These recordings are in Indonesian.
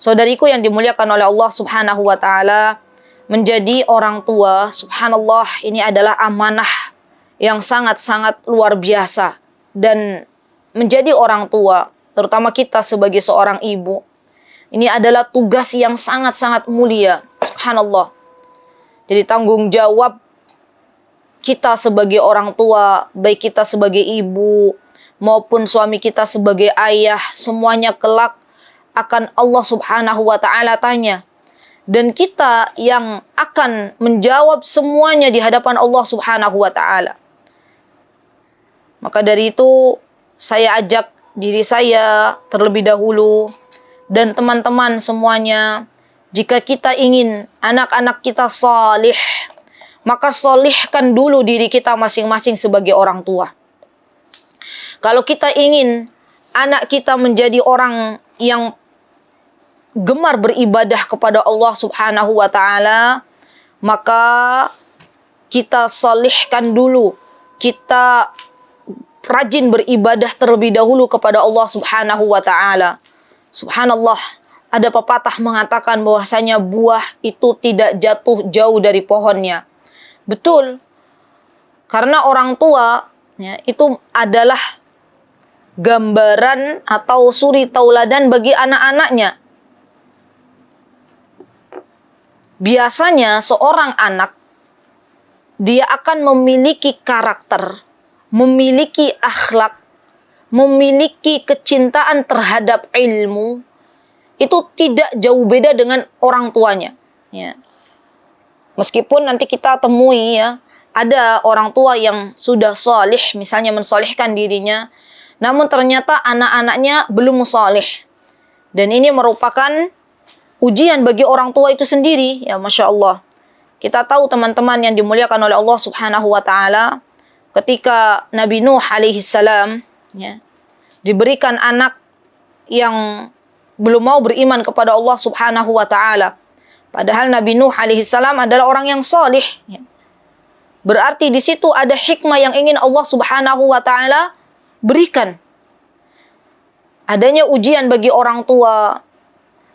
Saudariku yang dimuliakan oleh Allah Subhanahu wa taala, menjadi orang tua, subhanallah, ini adalah amanah yang sangat-sangat luar biasa. Dan menjadi orang tua, terutama kita sebagai seorang ibu, ini adalah tugas yang sangat-sangat mulia, subhanallah. Jadi tanggung jawab kita sebagai orang tua, baik kita sebagai ibu maupun suami kita sebagai ayah, semuanya kelak akan Allah Subhanahu wa taala tanya. Dan kita yang akan menjawab semuanya di hadapan Allah Subhanahu wa taala. Maka dari itu saya ajak diri saya terlebih dahulu dan teman-teman semuanya, jika kita ingin anak-anak kita salih, maka salihkan dulu diri kita masing-masing sebagai orang tua. Kalau kita ingin anak kita menjadi orang yang gemar beribadah kepada Allah Subhanahu wa taala, maka kita salihkan dulu. Kita rajin beribadah terlebih dahulu kepada Allah Subhanahu wa taala. Subhanallah, ada pepatah mengatakan bahwasanya buah itu tidak jatuh jauh dari pohonnya. Betul. Karena orang tua ya, itu adalah gambaran atau suri tauladan bagi anak-anaknya. Biasanya seorang anak, dia akan memiliki karakter, memiliki akhlak, memiliki kecintaan terhadap ilmu, itu tidak jauh beda dengan orang tuanya. Ya. Meskipun nanti kita temui ya, ada orang tua yang sudah salih, misalnya mensolihkan dirinya, namun ternyata anak-anaknya belum salih. Dan ini merupakan ujian bagi orang tua itu sendiri, ya Masya Allah. Kita tahu teman-teman yang dimuliakan oleh Allah Subhanahu wa ta'ala, ketika Nabi Nuh alaihi salam ya, diberikan anak yang belum mau beriman kepada Allah Subhanahu wa ta'ala. Padahal Nabi Nuh alaihi salam adalah orang yang salih. Ya. Berarti di situ ada hikmah yang ingin Allah Subhanahu wa ta'ala berikan. Adanya ujian bagi orang tua.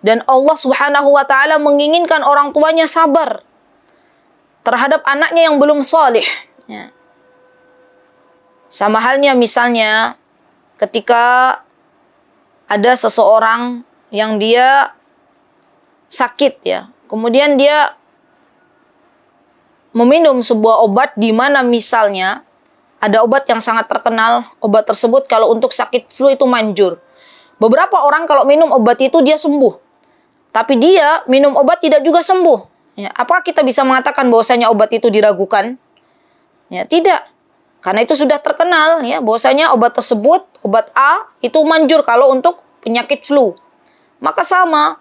Dan Allah Subhanahu wa ta'ala menginginkan orang tuanya sabar terhadap anaknya yang belum salih. Ya. Sama halnya misalnya ketika ada seseorang yang dia sakit ya. Kemudian dia meminum sebuah obat di mana misalnya ada obat yang sangat terkenal, obat tersebut kalau untuk sakit flu itu manjur. Beberapa orang kalau minum obat itu dia sembuh. Tapi dia minum obat tidak juga sembuh. Ya, apakah kita bisa mengatakan bahwasanya obat itu diragukan? Ya, tidak. Karena itu sudah terkenal ya bahwasanya obat tersebut, obat A itu manjur kalau untuk penyakit flu. Maka sama,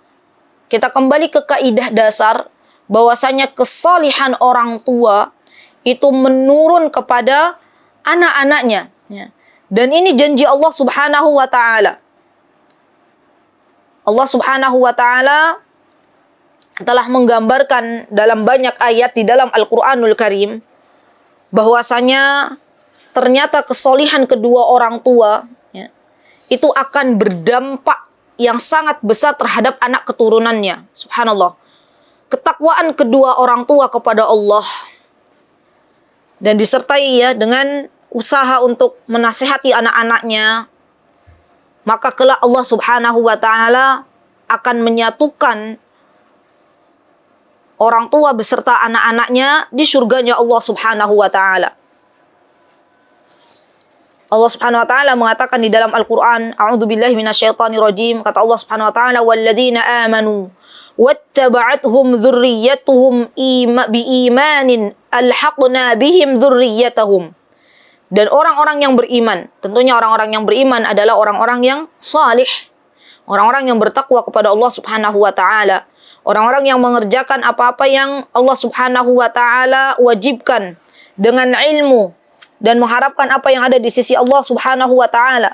kita kembali ke kaidah dasar bahwasanya kesalihan orang tua itu menurun kepada anak-anaknya. Ya. Dan ini janji Allah Subhanahu wa ta'ala. Allah Subhanahu wa ta'ala telah menggambarkan dalam banyak ayat di dalam Al-Quranul Karim bahwasanya ternyata kesolihan kedua orang tua ya, itu akan berdampak yang sangat besar terhadap anak keturunannya. Subhanallah. Ketakwaan kedua orang tua kepada Allah dan disertai ya dengan usaha untuk menasihati anak-anaknya, maka kelak Allah Subhanahu wa ta'ala akan menyatukan orang tua beserta anak-anaknya di surganya Allah Subhanahu wa ta'ala. Allah Subhanahu wa ta'ala mengatakan di dalam Al-Quran, A'udzubillahi minasyaitonirrajim, kata Allah Subhanahu wa ta'ala, walladzina amanu wattaba'athum dzurriyyatuhum biimanin alhaqna bihim dzurriyyatahum. Dan orang-orang yang beriman, tentunya orang-orang yang beriman adalah orang-orang yang salih, orang-orang yang bertakwa kepada Allah Subhanahu wa ta'ala, orang-orang yang mengerjakan apa-apa yang Allah Subhanahu wa ta'ala wajibkan dengan ilmu dan mengharapkan apa yang ada di sisi Allah Subhanahu wa ta'ala,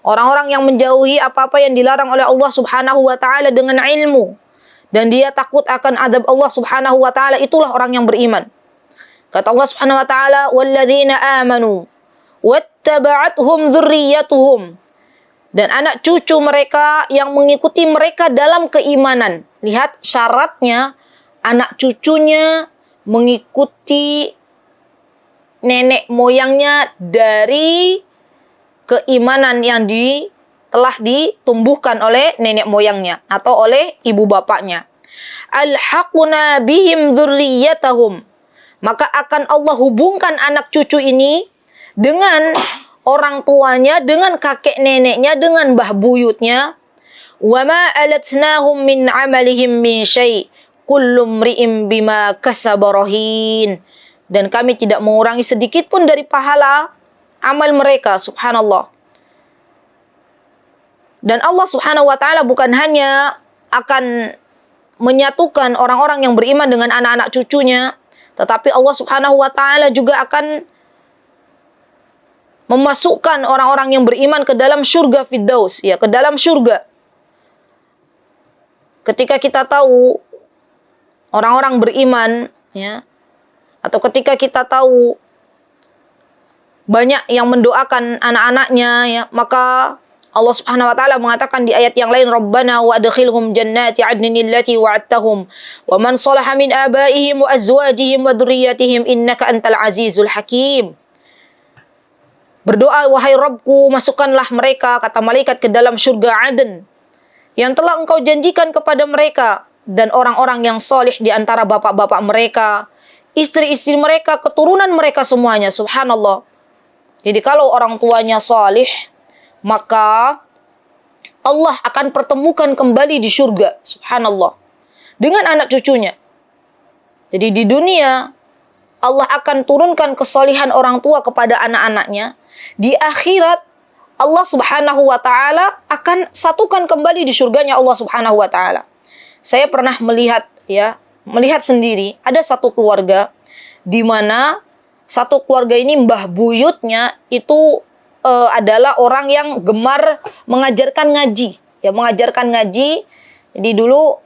orang-orang yang menjauhi apa-apa yang dilarang oleh Allah Subhanahu wa ta'ala dengan ilmu dan dia takut akan azab Allah Subhanahu wa ta'ala, itulah orang yang beriman. Kata Allah Subhanahu wa ta'ala, walladzina amanu wattaba'athum dzurriyyatuhum dan anak cucu mereka yang mengikuti mereka dalam keimanan. Lihat syaratnya, anak cucunya mengikuti nenek moyangnya dari keimanan yang telah ditumbuhkan oleh nenek moyangnya atau oleh ibu bapaknya. Alhaqna bihim dzurriyyatahum. Maka akan Allah hubungkan anak cucu ini dengan orang tuanya, dengan kakek neneknya, dengan mbah buyutnya. Wa ma alatnahum min amalihim min syai'. Kullu mri'in bima kasaba rahin. Dan kami tidak mengurangi sedikit pun dari pahala amal mereka, subhanallah. Dan Allah subhanahu wa ta'ala bukan hanya akan menyatukan orang-orang yang beriman dengan anak-anak cucunya, tetapi Allah subhanahu wa ta'ala juga akan memasukkan orang-orang yang beriman ke dalam syurga Firdaus, ya, ke dalam syurga. Ketika kita tahu orang-orang beriman, ya, atau ketika kita tahu banyak yang mendoakan anak-anaknya, ya, maka Allah Subhanahu wa taala mengatakan di ayat yang lain, Rabbana wa adkhilhum jannati 'adnin allati wa'adtahum wa man salaha min abaihim wa azwajihim wa dzurriyyatihim innaka antal azizul hakim. Berdoa, wahai Rabbku, masukkanlah mereka, kata malaikat, ke dalam surga Aden yang telah engkau janjikan kepada mereka, dan orang-orang yang salih di antara bapak-bapak mereka, istri-istri mereka, keturunan mereka semuanya, subhanallah. Jadi kalau orang tuanya salih, maka Allah akan pertemukan kembali di surga, subhanallah, dengan anak cucunya. Jadi di dunia Allah akan turunkan kesolihan orang tua kepada anak-anaknya. Di akhirat Allah subhanahu wa ta'ala akan satukan kembali di surganya Allah subhanahu wa ta'ala. Saya pernah melihat sendiri, ada satu keluarga di mana satu keluarga ini mbah buyutnya itu adalah orang yang gemar mengajarkan ngaji, ya, mengajarkan ngaji. Jadi dulu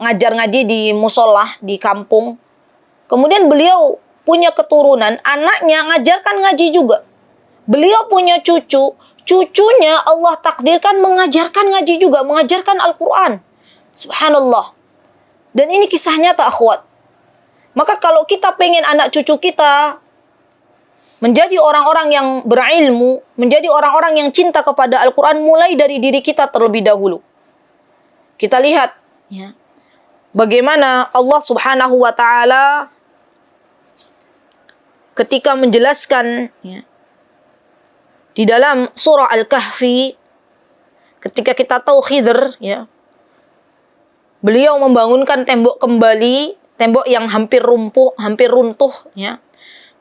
ngajar ngaji di musola di kampung. Kemudian beliau punya keturunan, anaknya ngajarkan ngaji juga. Beliau punya cucu, cucunya Allah takdirkan mengajarkan ngaji juga, mengajarkan Al-Quran. Subhanallah. Dan ini kisah nyata, akhwat. Maka kalau kita pengen anak cucu kita menjadi orang-orang yang berilmu, menjadi orang-orang yang cinta kepada Al-Quran, mulai dari diri kita terlebih dahulu. Kita lihat, ya, bagaimana Allah subhanahu wa ta'ala ketika menjelaskan, ya, di dalam surah Al-Kahfi, ketika kita tahu Khidr, ya, beliau membangunkan tembok kembali, tembok yang hampir runtuh, ya.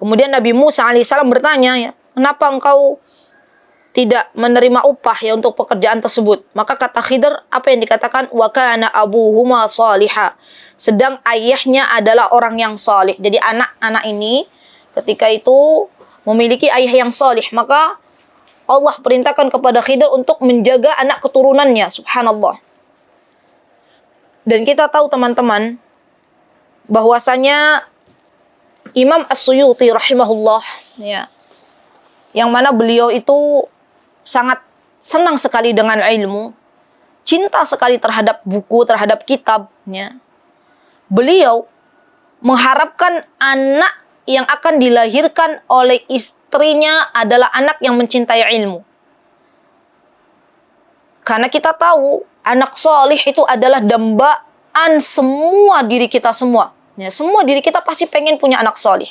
Kemudian Nabi Musa alaihissalam bertanya, ya, kenapa engkau tidak menerima upah, ya, untuk pekerjaan tersebut? Maka kata Khidr, apa yang dikatakan? Wa kana abuhuma salihah. Sedang ayahnya adalah orang yang salih. Jadi anak-anak ini ketika itu memiliki ayah yang salih, maka Allah perintahkan kepada Khidr untuk menjaga anak keturunannya, subhanallah. Dan kita tahu teman-teman bahwasanya Imam As-Suyuti rahimahullah, ya, yang mana beliau itu sangat senang sekali dengan ilmu, cinta sekali terhadap buku, terhadap kitab, ya. Beliau mengharapkan anak yang akan dilahirkan oleh istrinya adalah anak yang mencintai ilmu. Karena kita tahu anak solih itu adalah dambaan semua diri kita semua. Ya, semua diri kita pasti pengen punya anak solih.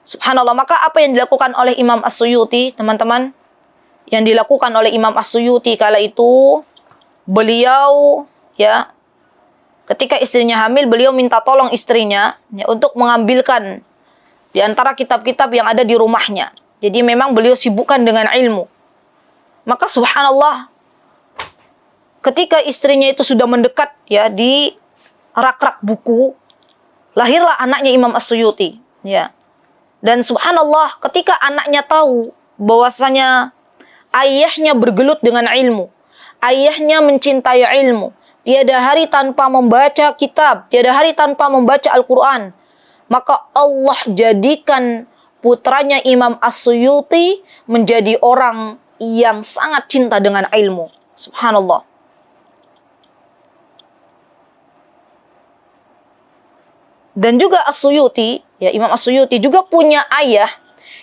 Subhanallah, maka apa yang dilakukan oleh Imam As-Suyuti, teman-teman? Yang dilakukan oleh Imam As-Suyuti kala itu, beliau, ya, ketika istrinya hamil, beliau minta tolong istrinya, ya, untuk mengambilkan di antara kitab-kitab yang ada di rumahnya. Jadi memang beliau sibukkan dengan ilmu. Maka subhanallah, ketika istrinya itu sudah mendekat, ya, di rak-rak buku, lahirlah anaknya Imam As-Suyuti, ya. Dan subhanallah, ketika anaknya tahu bahwasanya ayahnya bergelut dengan ilmu, ayahnya mencintai ilmu, tiada hari tanpa membaca kitab, tiada hari tanpa membaca Al-Quran, maka Allah jadikan putranya Imam As-Suyuti menjadi orang yang sangat cinta dengan ilmu. Subhanallah. Dan juga As-Suyuti, ya Imam As-Suyuti juga punya ayah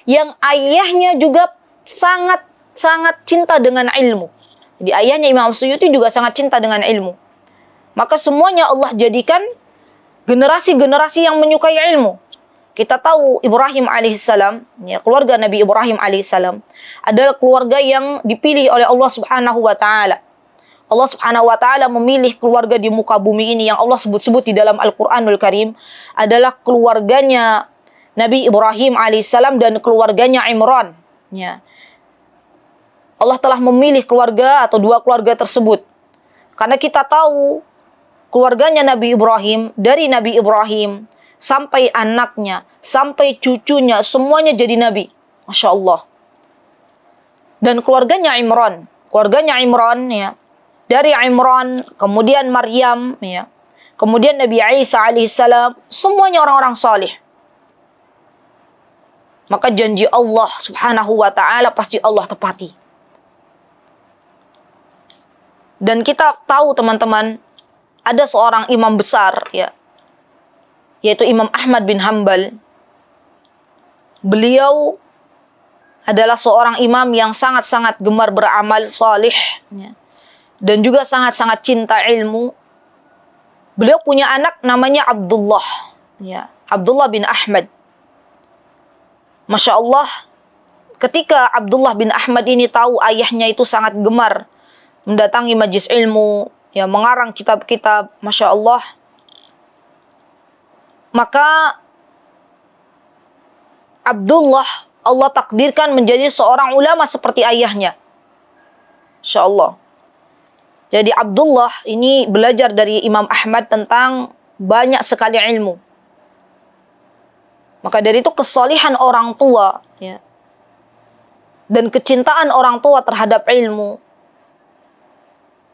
yang ayahnya juga sangat cinta dengan ilmu. Jadi ayahnya Imam As-Suyuti juga sangat cinta dengan ilmu. Maka semuanya Allah jadikan generasi-generasi yang menyukai ilmu. Kita tahu Ibrahim alaihissalam, ya, keluarga Nabi Ibrahim alaihissalam adalah keluarga yang dipilih oleh Allah Subhanahu wa taala. Allah Subhanahu wa taala memilih keluarga di muka bumi ini yang Allah sebut-sebut di dalam Al-Qur'anul Karim adalah keluarganya Nabi Ibrahim alaihissalam dan keluarganya Imran. Ya. Allah telah memilih keluarga atau dua keluarga tersebut. Karena kita tahu keluarganya Nabi Ibrahim, dari Nabi Ibrahim sampai anaknya, sampai cucunya, semuanya jadi nabi. Masya Allah. Dan keluarganya Imran ya, dari Imran, kemudian Maryam, ya, kemudian Nabi Isa alaihissalam, semuanya orang-orang salih. Maka janji Allah Subhanahu wa taala pasti Allah tepati. Dan kita tahu teman-teman, ada seorang imam besar, ya, yaitu Imam Ahmad bin Hanbal. Beliau adalah seorang imam yang sangat-sangat gemar beramal salih, ya, dan juga sangat-sangat cinta ilmu. Beliau punya anak namanya Abdullah, ya, Abdullah bin Ahmad. Masya Allah, ketika Abdullah bin Ahmad ini tahu ayahnya itu sangat gemar mendatangi majlis ilmu, ya, mengarang kitab-kitab, Masya Allah, maka Abdullah Allah takdirkan menjadi seorang ulama seperti ayahnya. Masya Allah. Jadi Abdullah ini belajar dari Imam Ahmad tentang banyak sekali ilmu. Maka dari itu kesalihan orang tua, ya, dan kecintaan orang tua terhadap ilmu,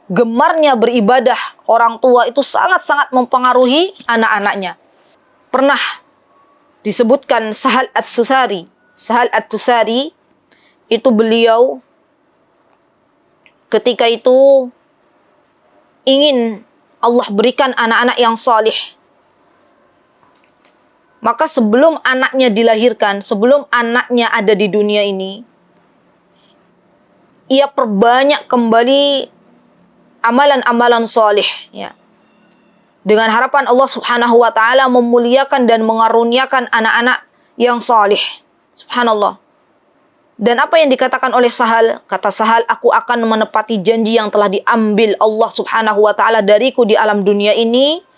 gemarnya beribadah orang tua itu sangat-sangat mempengaruhi anak-anaknya. Pernah disebutkan Sahal At-Tusari itu beliau ketika itu ingin Allah berikan anak-anak yang salih. Maka sebelum anaknya dilahirkan, sebelum anaknya ada di dunia ini, ia perbanyak kembali amalan-amalan salih, ya, dengan harapan Allah Subhanahu wa taala memuliakan dan mengaruniakan anak-anak yang salih. Subhanallah. Dan apa yang dikatakan oleh Sahal? Kata Sahal, aku akan menepati janji yang telah diambil Allah Subhanahu wa taala dariku di alam dunia ini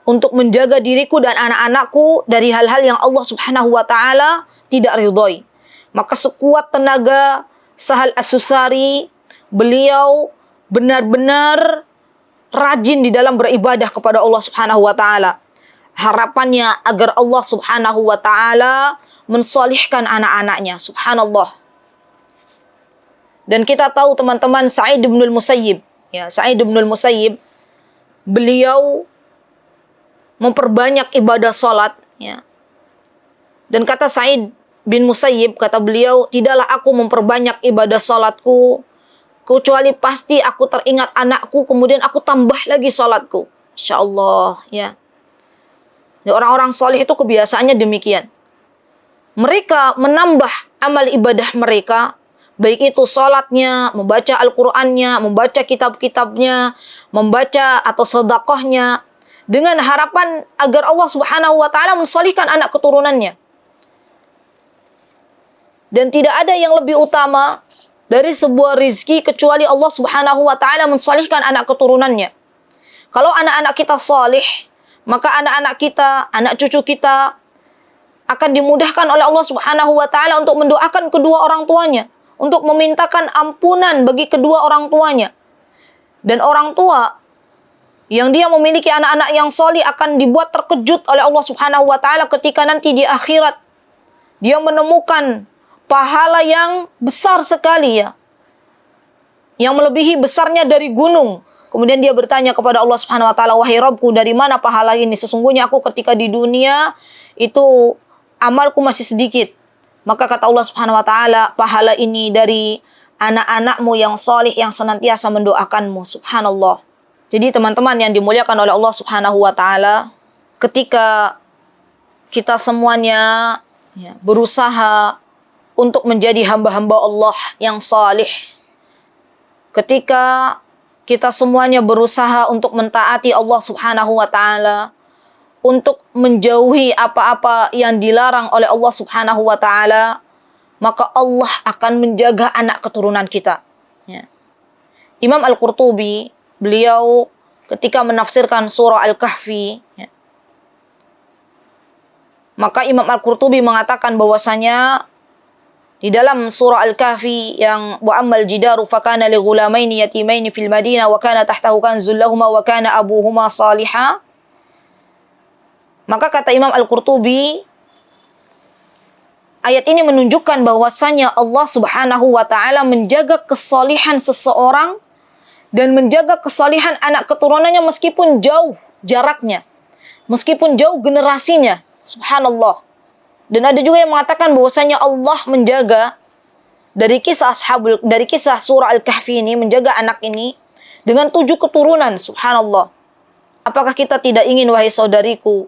untuk menjaga diriku dan anak-anakku dari hal-hal yang Allah Subhanahu wa taala tidak ridhoi. Maka sekuat tenaga Sahal As-Susari, beliau benar-benar rajin di dalam beribadah kepada Allah Subhanahu wa taala. Harapannya agar Allah Subhanahu wa taala mensolihkan anak-anaknya. Subhanallah. Dan kita tahu teman-teman Sa'id bin al-Musayyib, ya, Sa'id bin al-Musayyib beliau memperbanyak ibadah salat, ya. Dan kata Sa'id bin Musayyib, kata beliau, tidaklah aku memperbanyak ibadah salatku kecuali pasti aku teringat anakku, kemudian aku tambah lagi salatku. Insyaallah, ya. Orang-orang soleh itu kebiasaannya demikian. Mereka menambah amal ibadah mereka, baik itu salatnya, membaca Al-Qur'annya, membaca kitab-kitabnya, membaca atau sedekahnya, dengan harapan agar Allah Subhanahu wa taala mensolihkan anak keturunannya. Dan tidak ada yang lebih utama dari sebuah rizki kecuali Allah Subhanahu wa taala mensolihkan anak keturunannya. Kalau anak-anak kita solih, maka anak-anak kita, anak cucu kita akan dimudahkan oleh Allah Subhanahu wa taala untuk mendoakan kedua orang tuanya, untuk memintakan ampunan bagi kedua orang tuanya. Dan orang tua yang dia memiliki anak-anak yang solih akan dibuat terkejut oleh Allah Subhanahu wa taala ketika nanti di akhirat dia menemukan pahala yang besar sekali, ya, yang melebihi besarnya dari gunung. Kemudian dia bertanya kepada Allah Subhanahu wa taala, wahai Rabbku, dari mana pahala ini? Sesungguhnya aku ketika di dunia itu amalku masih sedikit. Maka kata Allah Subhanahu wa taala, pahala ini dari anak-anakmu yang solih yang senantiasa mendoakanmu. Subhanallah. Jadi teman-teman yang dimuliakan oleh Allah Subhanahu wa Ta'ala, ketika kita semuanya berusaha untuk menjadi hamba-hamba Allah yang salih, ketika kita semuanya berusaha untuk mentaati Allah Subhanahu wa Ta'ala, untuk menjauhi apa-apa yang dilarang oleh Allah Subhanahu wa Ta'ala, maka Allah akan menjaga anak keturunan kita. Imam Al-Qurtubi, beliau ketika menafsirkan surah Al-Kahfi, maka Imam Al-Qurtubi mengatakan bahwasanya di dalam surah Al-Kahfi yang wa ammal jidaru fakana li ghulamaini yatimaini fil Madinah wa kana tahtahu kanzul lahumā wa kana abuhuma salihah, maka kata Imam Al-Qurtubi, ayat ini menunjukkan bahwasanya Allah Subhanahu wa Ta'ala menjaga kesalihan seseorang dan menjaga kesalihan anak keturunannya meskipun jauh jaraknya, meskipun jauh generasinya. Subhanallah. Dan ada juga yang mengatakan bahwasanya Allah menjaga dari kisah surah Al-Kahfi ini, menjaga anak ini dengan 7 keturunan. Subhanallah. Apakah kita tidak ingin, wahai saudariku,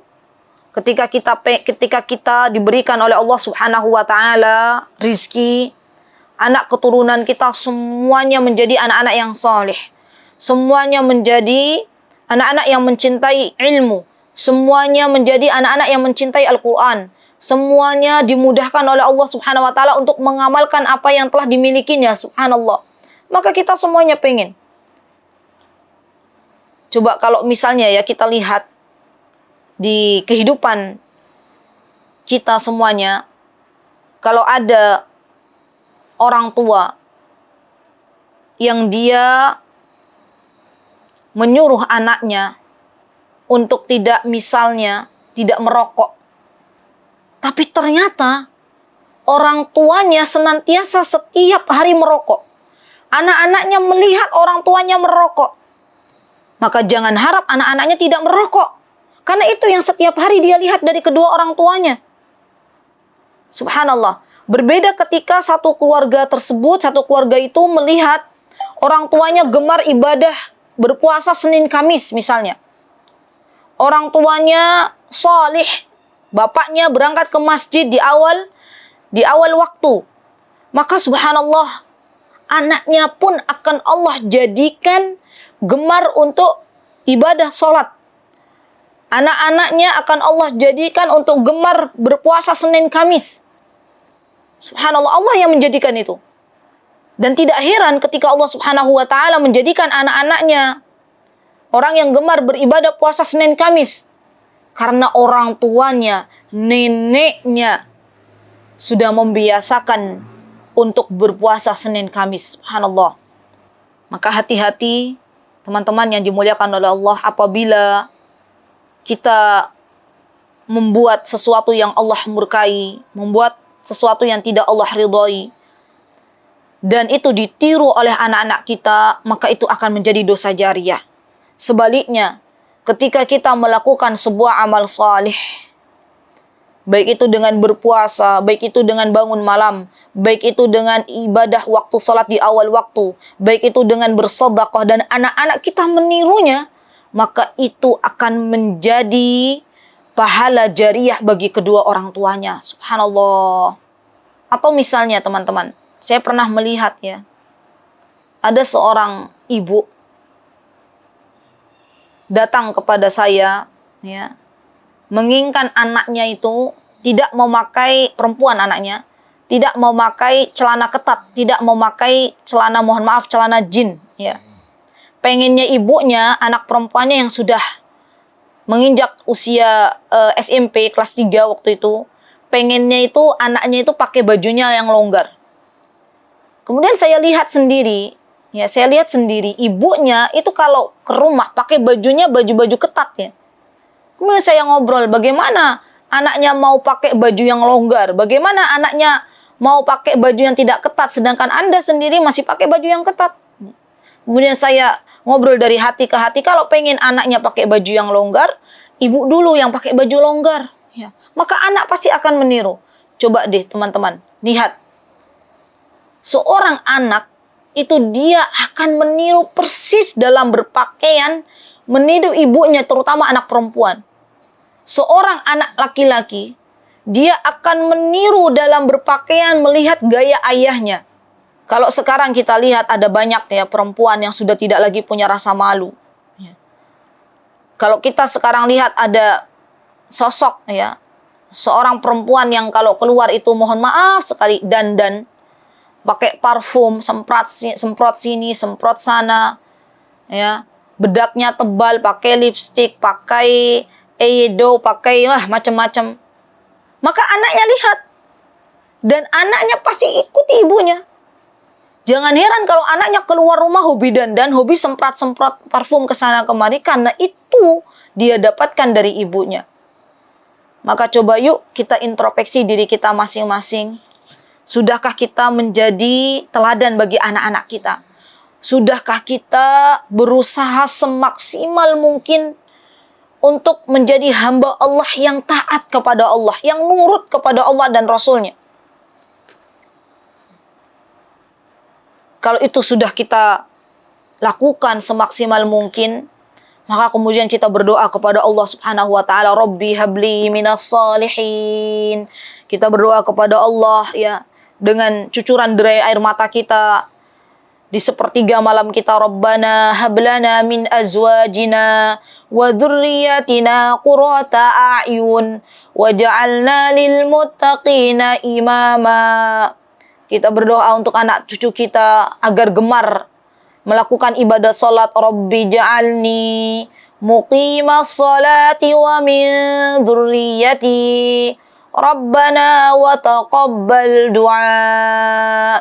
ketika kita diberikan oleh Allah Subhanahu wa Ta'ala rizki, anak keturunan kita semuanya menjadi anak-anak yang saleh, semuanya menjadi anak-anak yang mencintai ilmu, semuanya menjadi anak-anak yang mencintai Al-Quran, semuanya dimudahkan oleh Allah Subhanahu wa Ta'ala untuk mengamalkan apa yang telah dimilikinya. Subhanallah. Maka kita semuanya pengen. Coba kalau misalnya ya kita lihat di kehidupan kita semuanya, kalau ada orang tua yang dia menyuruh anaknya untuk tidak merokok, tapi ternyata orang tuanya senantiasa setiap hari merokok. Anak-anaknya melihat orang tuanya merokok, maka jangan harap anak-anaknya tidak merokok, karena itu yang setiap hari dia lihat dari kedua orang tuanya. Subhanallah. Berbeda ketika satu keluarga itu melihat orang tuanya gemar ibadah berpuasa Senin Kamis misalnya. Orang tuanya salih, bapaknya berangkat ke masjid di awal waktu. Maka subhanallah, anaknya pun akan Allah jadikan gemar untuk ibadah sholat. Anak-anaknya akan Allah jadikan untuk gemar berpuasa Senin Kamis. Subhanallah, Allah yang menjadikan itu. Dan tidak heran ketika Allah Subhanahu wa Ta'ala menjadikan anak-anaknya orang yang gemar beribadah puasa Senin Kamis. Karena orang tuanya, neneknya sudah membiasakan untuk berpuasa Senin Kamis. Subhanallah. Maka hati-hati teman-teman yang dimuliakan oleh Allah, apabila kita membuat sesuatu yang Allah murkai, membuat sesuatu yang tidak Allah ridhoi, dan itu ditiru oleh anak-anak kita, maka itu akan menjadi dosa jariyah. Sebaliknya, ketika kita melakukan sebuah amal salih, baik itu dengan berpuasa, baik itu dengan bangun malam, baik itu dengan ibadah waktu salat di awal waktu, baik itu dengan bersedekah, dan anak-anak kita menirunya, maka itu akan menjadi pahala jariyah bagi kedua orang tuanya. Subhanallah. Atau misalnya teman-teman, saya pernah melihat ya, ada seorang ibu datang kepada saya, ya, menginginkan anaknya itu tidak memakai, perempuan anaknya, tidak memakai celana ketat, tidak memakai celana, mohon maaf, celana jin, ya. Pengennya ibunya, anak perempuannya yang sudah menginjak usia SMP kelas 3 waktu itu, pengennya itu anaknya itu pakai bajunya yang longgar. Kemudian saya lihat sendiri, ibunya itu kalau ke rumah pakai bajunya baju-baju ketat ya. Kemudian saya ngobrol, bagaimana anaknya mau pakai baju yang longgar? Bagaimana anaknya mau pakai baju yang tidak ketat, sedangkan Anda sendiri masih pakai baju yang ketat? Kemudian saya ngobrol dari hati ke hati, kalau pengen anaknya pakai baju yang longgar, ibu dulu yang pakai baju longgar. Ya. Maka anak pasti akan meniru. Coba deh teman-teman, lihat. Seorang anak itu dia akan meniru persis dalam berpakaian, meniru ibunya, terutama anak perempuan. Seorang anak laki-laki, dia akan meniru dalam berpakaian melihat gaya ayahnya. Kalau sekarang kita lihat ada banyak ya perempuan yang sudah tidak lagi punya rasa malu. Ya. Kalau kita sekarang lihat ada sosok ya seorang perempuan yang kalau keluar itu mohon maaf sekali dandan, pakai parfum, semprot sini, semprot sana, ya bedaknya tebal, pakai lipstik, pakai eyeshadow, pakai macam-macam. Maka anaknya lihat dan anaknya pasti ikuti ibunya. Jangan heran kalau anaknya keluar rumah hobi dandan, hobi semprot-semprot parfum ke sana kemari, karena itu dia dapatkan dari ibunya. Maka coba yuk kita introspeksi diri kita masing-masing. Sudahkah kita menjadi teladan bagi anak-anak kita? Sudahkah kita berusaha semaksimal mungkin untuk menjadi hamba Allah yang taat kepada Allah, yang nurut kepada Allah dan Rasul-Nya? Kalau itu sudah kita lakukan semaksimal mungkin, maka kemudian kita berdoa kepada Allah Subhanahu wa taala, Rabbi habli minas salihin. Kita berdoa kepada Allah ya dengan cucuran derai air mata kita di sepertiga malam kita, Rabbana hablana min azwajina wa dzurriyyatina qurrata a'yun waj'alna lil muttaqina imama. Kita berdoa untuk anak cucu kita agar gemar melakukan ibadah salat. Rabbi ja'alni muqimas salati wa min dzurriyyati Rabbana wa taqabbal du'a.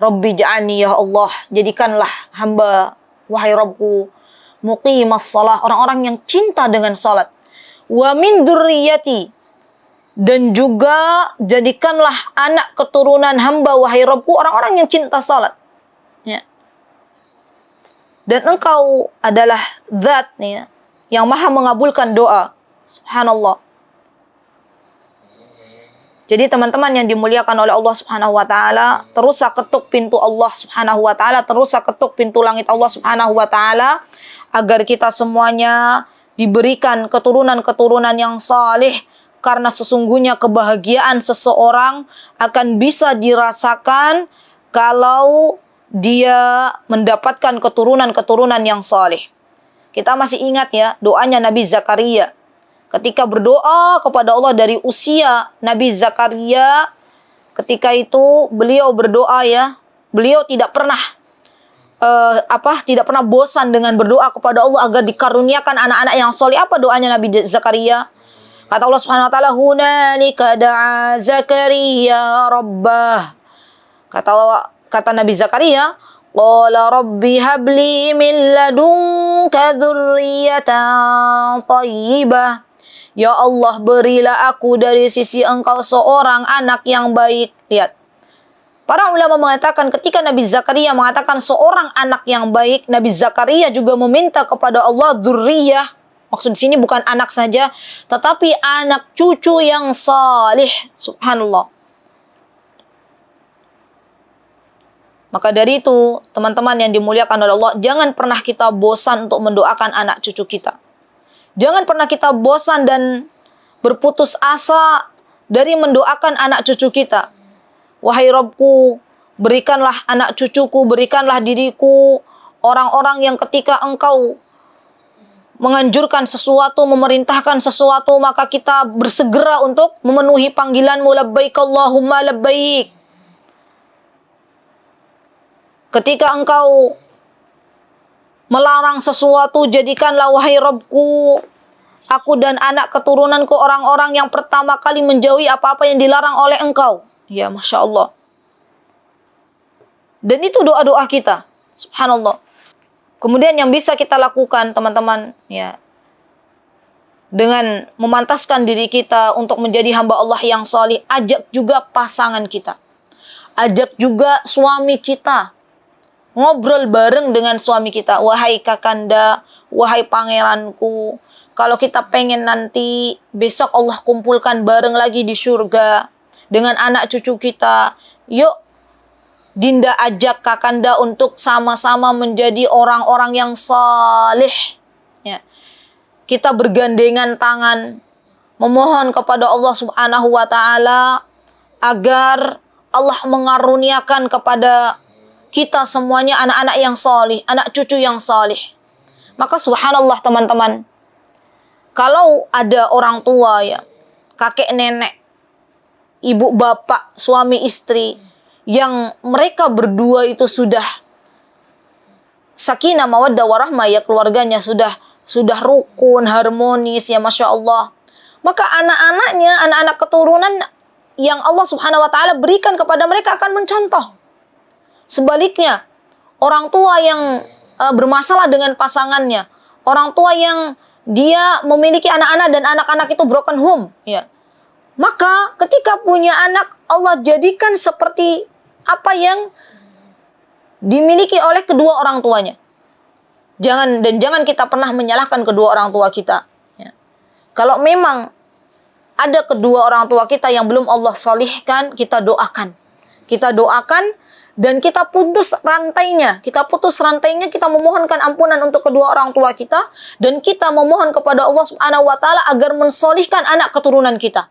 Rabbi ja'alni, ya Allah, jadikanlah hamba, wahai Rabbku, muqimas salat, orang-orang yang cinta dengan salat. Wa min dzurriyyati, dan juga jadikanlah anak keturunan hamba, wahai Rabbku, orang-orang yang cinta salat. Ya. Dan Engkau adalah zat ya, yang maha mengabulkan doa. Subhanallah. Jadi teman-teman yang dimuliakan oleh Allah Subhanahu wa taala, teruslah ketuk pintu Allah Subhanahu wa taala, teruslah ketuk pintu langit Allah Subhanahu wa taala agar kita semuanya diberikan keturunan-keturunan yang saleh, karena sesungguhnya kebahagiaan seseorang akan bisa dirasakan kalau dia mendapatkan keturunan-keturunan yang saleh. Kita masih ingat ya doanya Nabi Zakaria. Ketika berdoa kepada Allah dari usia Nabi Zakaria, ketika itu beliau berdoa ya, beliau tidak pernah tidak pernah bosan dengan berdoa kepada Allah agar dikaruniakan anak-anak yang soleh. Apa doanya Nabi Zakaria? Kata Allah Subhanahu wa taala, "Hunalika da'a Zakaria rabbah." Kata Nabi Zakaria, "Qala rabbi habli min ladunka dzurriyyatan thayyibah." Ya Allah, berilah aku dari sisi Engkau seorang anak yang baik. Lihat. Para ulama mengatakan ketika Nabi Zakaria mengatakan seorang anak yang baik, Nabi Zakaria juga meminta kepada Allah dzurriyyah. Maksud di sini bukan anak saja, tetapi anak cucu yang salih. Subhanallah. Maka dari itu, teman-teman yang dimuliakan oleh Allah, jangan pernah kita bosan untuk mendoakan anak cucu kita. Jangan pernah kita bosan dan berputus asa dari mendoakan anak cucu kita. Wahai Rabbku, berikanlah anak cucuku, berikanlah diriku orang-orang yang ketika Engkau menganjurkan sesuatu, memerintahkan sesuatu, maka kita bersegera untuk memenuhi panggilan-Mu, labbaik Allahumma labbaik. Ketika Engkau melarang sesuatu, jadikanlah wahai Rabbku, aku dan anak keturunanku orang-orang yang pertama kali menjauhi apa-apa yang dilarang oleh Engkau. Ya, Masya Allah. Dan itu doa-doa kita. Subhanallah. Kemudian yang bisa kita lakukan, teman-teman, ya, dengan memantaskan diri kita untuk menjadi hamba Allah yang salih, ajak juga pasangan kita. Ajak juga suami kita. Ngobrol bareng dengan suami kita. Wahai kakanda, wahai pangeranku, kalau kita pengen nanti besok Allah kumpulkan bareng lagi di surga dengan anak cucu kita, yuk Dinda ajak Kakanda untuk sama-sama menjadi orang-orang yang saleh. Ya. Kita bergandengan tangan memohon kepada Allah Subhanahu wa taala agar Allah mengaruniakan kepada kita semuanya anak-anak yang saleh, anak cucu yang saleh. Maka subhanallah teman-teman, kalau ada orang tua ya, kakek nenek, ibu bapak, suami istri, yang mereka berdua itu sudah sakinah mawaddah warahmah ya, keluarganya sudah rukun, harmonis ya, Masya Allah. Maka anak-anaknya, anak-anak keturunan yang Allah Subhanahu wa taala berikan kepada mereka akan mencontoh. Sebaliknya, orang tua yang bermasalah dengan pasangannya, orang tua yang dia memiliki anak-anak dan anak-anak itu broken home ya, maka ketika punya anak, Allah jadikan seperti apa yang dimiliki oleh kedua orang tuanya. Jangan kita pernah menyalahkan kedua orang tua kita. Ya. Kalau memang ada kedua orang tua kita yang belum Allah solihkan, kita doakan. Kita doakan dan kita putus rantainya. Kita memohonkan ampunan untuk kedua orang tua kita. Dan kita memohon kepada Allah Subhanahu wa taala agar mensolihkan anak keturunan kita.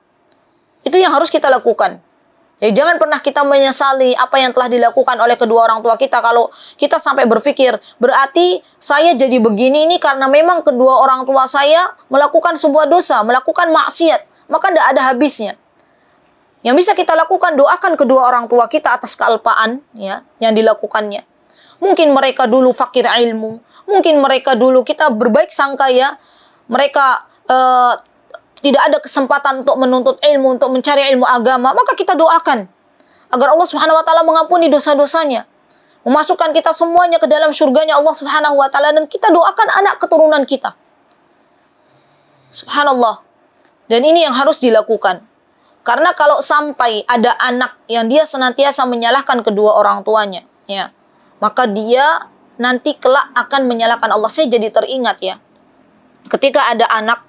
Itu yang harus kita lakukan. Jadi jangan pernah kita menyesali apa yang telah dilakukan oleh kedua orang tua kita. Kalau kita sampai berpikir, berarti saya jadi begini ini karena memang kedua orang tua saya melakukan sebuah dosa, melakukan maksiat. Maka tidak ada habisnya. Yang bisa kita lakukan, doakan kedua orang tua kita atas kealpaan ya, yang dilakukannya. Mungkin mereka dulu fakir ilmu. Mungkin mereka dulu, kita berbaik sangka ya, mereka tidak ada kesempatan untuk menuntut ilmu, untuk mencari ilmu agama, maka kita doakan agar Allah Subhanahu wa taala mengampuni dosa-dosanya, memasukkan kita semuanya ke dalam surganya Allah Subhanahu wa taala, dan kita doakan anak keturunan kita. Subhanallah. Dan ini yang harus dilakukan. Karena kalau sampai ada anak yang dia senantiasa menyalahkan kedua orang tuanya, ya, maka dia nanti kelak akan menyalahkan Allah. Saya jadi teringat ya, ketika ada anak,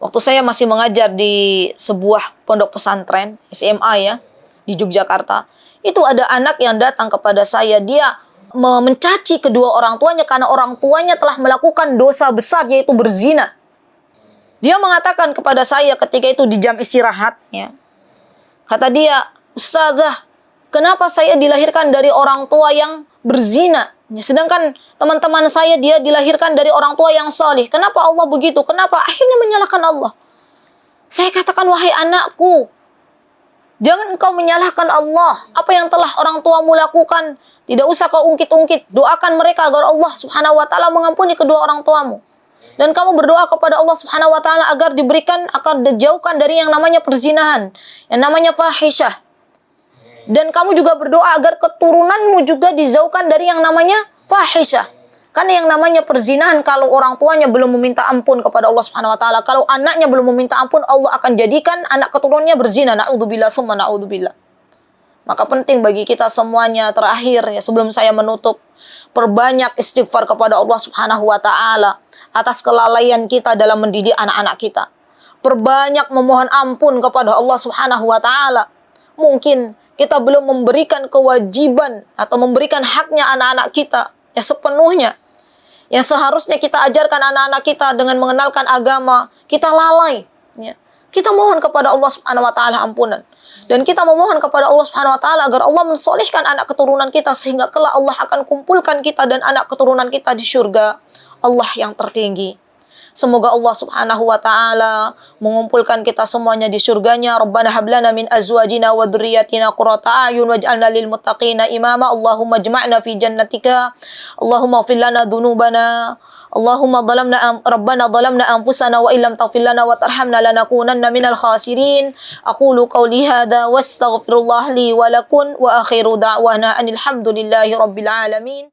waktu saya masih mengajar di sebuah pondok pesantren SMA ya, di Yogyakarta, itu ada anak yang datang kepada saya, dia mencaci kedua orang tuanya karena orang tuanya telah melakukan dosa besar, yaitu berzina. Dia mengatakan kepada saya ketika itu di jam istirahat, ya, kata dia, "Ustazah, kenapa saya dilahirkan dari orang tua yang berzina? Sedangkan teman-teman saya dia dilahirkan dari orang tua yang salih. Kenapa Allah begitu? Kenapa?" Akhirnya menyalahkan Allah. Saya katakan, wahai anakku, jangan engkau menyalahkan Allah. Apa yang telah orang tuamu lakukan, tidak usah kau ungkit-ungkit. Doakan mereka agar Allah Subhanahu wa taala mengampuni kedua orang tuamu. Dan kamu berdoa kepada Allah Subhanahu wa taala agar diberikan, akan dijauhkan dari yang namanya perzinahan, yang namanya fahisyah. Dan kamu juga berdoa agar keturunanmu juga dijauhkan dari yang namanya fahisyah. Karena yang namanya perzinahan, kalau orang tuanya belum meminta ampun kepada Allah Subhanahu wa taala, kalau anaknya belum meminta ampun, Allah akan jadikan anak keturunannya berzina. Na'udzubillah summa na'udzubillah. Maka penting bagi kita semuanya, terakhir ya, sebelum saya menutup, perbanyak istighfar kepada Allah Subhanahu wa taala atas kelalaian kita dalam mendidik anak-anak kita. Perbanyak memohon ampun kepada Allah Subhanahu wa taala. Mungkin kita belum memberikan kewajiban atau memberikan haknya anak-anak kita ya sepenuhnya. Yang seharusnya kita ajarkan anak-anak kita dengan mengenalkan agama, kita lalai ya. Kita mohon kepada Allah Subhanahu wa taala ampunan. Dan kita memohon kepada Allah Subhanahu wa taala agar Allah mensolihkan anak keturunan kita, sehingga kelak Allah akan kumpulkan kita dan anak keturunan kita di surga Allah yang tertinggi. Semoga Allah Subhanahu wa taala mengumpulkan kita semuanya di surganya. Rabbana hab lana min azwajina wa dzurriyyatina qurrata a'yun waj'alna lil muttaqina imama. Allahumma ijma'na fi jannatika. Allahumma ighfir lana dhunubana. Allahumma Rabbana dhalamna anfusana wa illam taghfir lana wa tarhamna lanakunanna minal khasirin. Aqulu qawli hadha wastaghfirullah li wa lakum wa akhiru da'wana anil hamdulillahi rabbil alamin.